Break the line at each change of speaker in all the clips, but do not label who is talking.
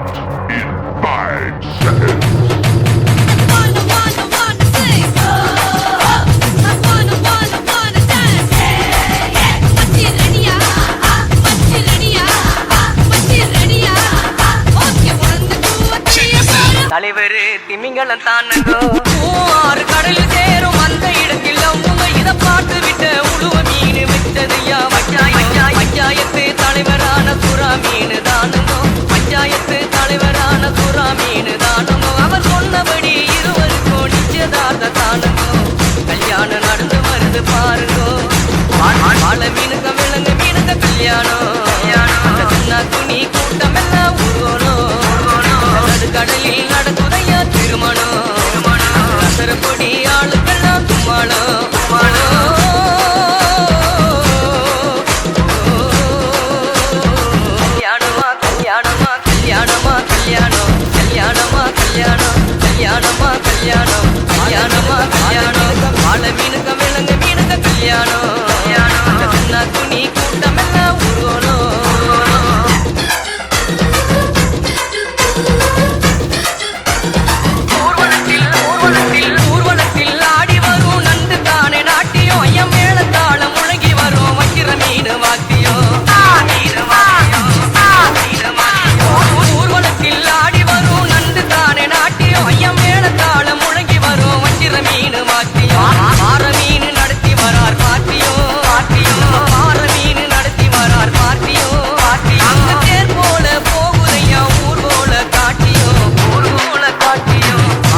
stopped in 5 seconds.
Wanna sing. I wanna dance. Machi ready-ya? Machi ready-ya? Machi ready-ya? Okay, உடந்து கூவத்தைய பாரு.
தலைவர் திமிங்கலம் தானங்கோ ஆறு கடல் சேரும் அந்த இடத்தில் அவங்க இத பாட்டு விட்ட உழுவ மீன் விட்டதையா பஞ்சாயத்து தலைவரான சுறா மீன் தானுங்கோ பஞ்சாயத்து தலைவரான சுறா மீன் தானுங்கோ அவர் சொன்னபடி இருவருக்கும் நிச்சயதார்த்த தானுங்கோ கல்யாணம் நடந்து வருது பாருங்கோ வாழை மீனுக்க விலங்கு மீனுக்க கல்யாணம் சின்ன துணி கூட்டம் எல்லாம் ஊர்வலம் கடலில் நடக்குதையா திருமணம் அசரப்பொடி ஆளுக்கெல்லாம் தும்மாளம் கல்யாணமா கல்யாணமா கல்யாணமா கல்யாணம் கல்யாணமா கல்யாணம் கல்யாணமா கல்யாணம் கல்யாணமா கல்யாணம் வாழை மீனுக்க விலங்கு மீனுக்க கல்யாணம் சின்ன துணி கூட்டம் எல்லாம் ஊர்வலம் ஊர்வலத்தில் ஆடி வரும் நந்து தானே நாட்டியம் ஐயம் மேளத்தாளம் முழங்கி வரும் வைக்கிற மீன் வாத்தியம் ஊர்வலத்தில் ஆடி வரும் நந்து தானே நாட்டியம் ஐயம் மேளத்தாளம் முழங்கி வரும் வைக்கிற மீன் வாத்தியம் ஆற மீன் நடத்தி வரார் பாட்டியம் ஆற மீன் நடத்தி வரார் பாட்டியம் அங்க தேர் போல போகுதையா ஊர் போல காட்டியம்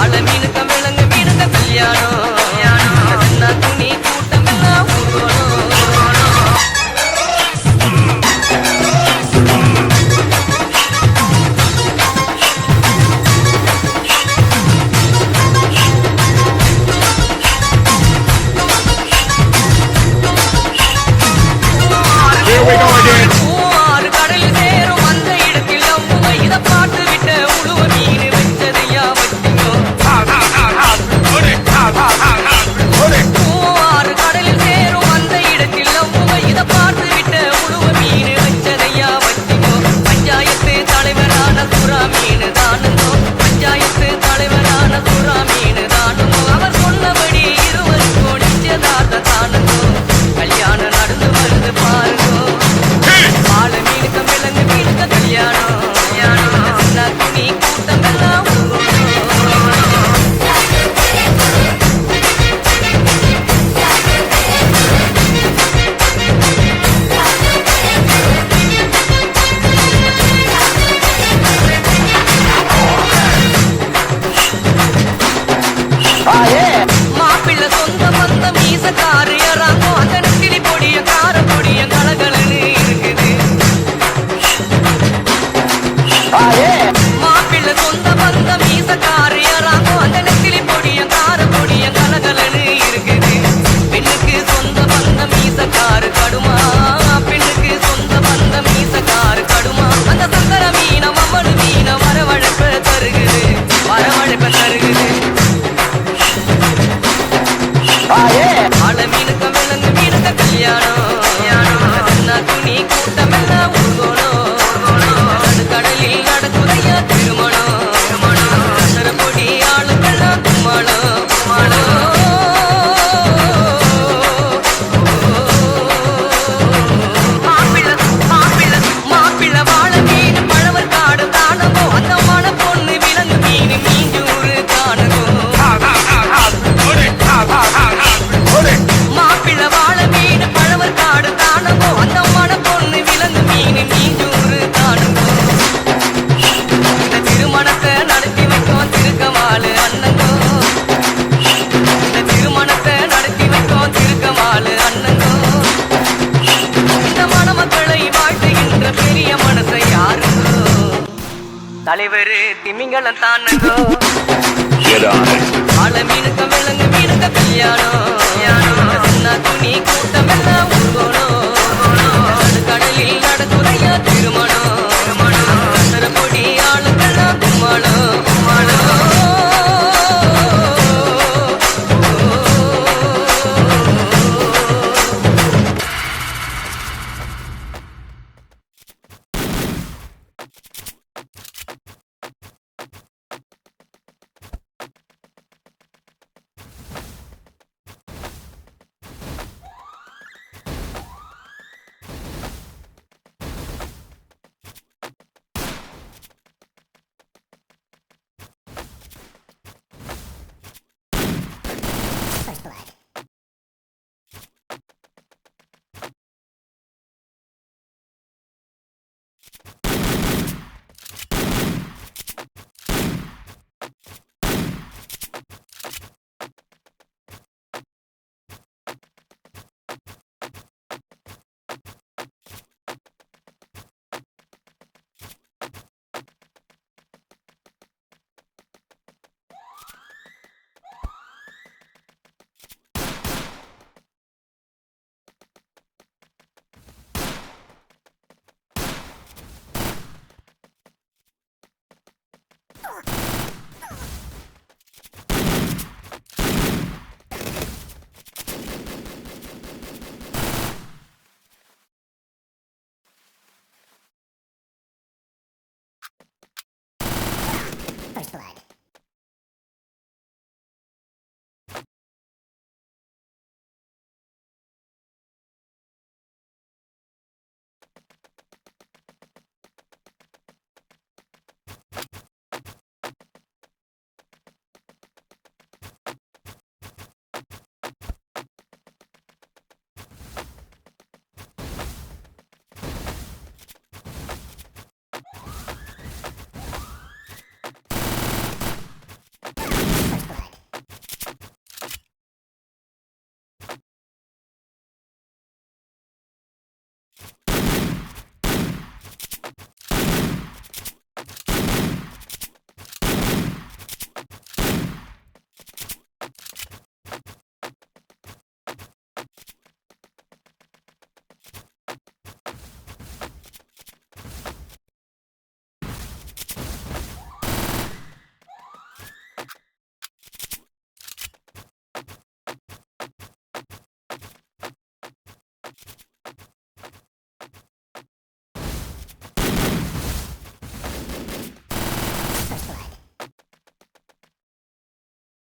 ஆள மீனுக்க விலங்கு மீனுக்க கல்யாணம் சின்ன துணி கூட்டம் எல்லாம் ஊர்வலம் ஆறு கடலில் சேரும் அந்த இடத்தில் அவங்க இத பாட்டு விட்ட உழுவ மீன் வச்சதையா வச்சியோ ஆறு கடலில் சேரும் அந்த இடத்தில் அவங்க இத பாட்டு விட்ட உழுவ மீன் வச்சதையா வச்சியோ பஞ்சாயத்து தலைவரான சுறா மீன் தானுங்கோ பஞ்சாயத்து தலைவரான சுறா மீன் தானுங்கோ அவர் சொன்னபடி இருவருக்கும் நிச்சயதார்த்த தானுங்கோ கல்யாணம் நடந்து வருது பாருங்கோ ஆளு மீனுக்க விலங்கு மீனுக்க கல்யாணம் சின்ன துணி கூட்டம் எல்லாம் மாப்பிள்ளை சொந்த பந்த மீசக்காரு யாராங்கோ அந்த நெத்திலி பொடிய கார பொடிய கலகலன்னு இருக்குது மாப்பிள்ளை சொந்த பந்த மீசக்காரு யாராங்கோ அந்த நெத்திலி பொடிய கார பொடிய கலகலன்னு இருக்குது பெண்ணுக்கு சொந்த பந்த மீசக்காரு கடுமா பெண்ணுக்கு சொந்த பந்த மீசக்காரு கடுமா அந்த சங்கர மீன மம்மனு மீன வரவழைப்ப தருகுது ஆள மீனுக்க விலங்கு மீனுக்க கல்யாணம் சின்ன துணி கூட்டம் எல்லாம் ஊர்வலம் கடலில் நடக்குதையா திருமணம் அசரப்பொடி ஆளுக்கெல்லாம் தும்மாளம் மாப்பிள்ளை வாழை மீன் பழவர் காடு தானகோ அந்த மன பொண்ணு விலங்கு மீன் மீஞ்சூறு தானகோ மாப்பிள்ளை வாழை மீன் பழவர் காடு தானகோ அந்த மன பொண்ணு விலங்கு மீன் மீஞ்சூறு தானகோ இந்த திருமணத்தை நடத்தி வைக்கும் திருக்கமாலு அண்ணங்கோ இந்த திருமணத்தை நடத்தி வைக்கும் திருக்கமாலு அண்ணங்கோ இந்த மணமக்களை வாழ்த்துகின்ற பெரிய மனசை யாருங்கோ தலைவர் திமிங்கலம் தானங்கோ ஆள மீனுக்க விலங்கு மீனுக்க கல்யாணம் சின்ன துணி கூட்டம் எல்லாம் ஊர்வலம் கடலில் நடக்குதையா திருமணம் அசரப்பொடி ஆளுக்கெல்லாம் தும்மாளம்
First blood.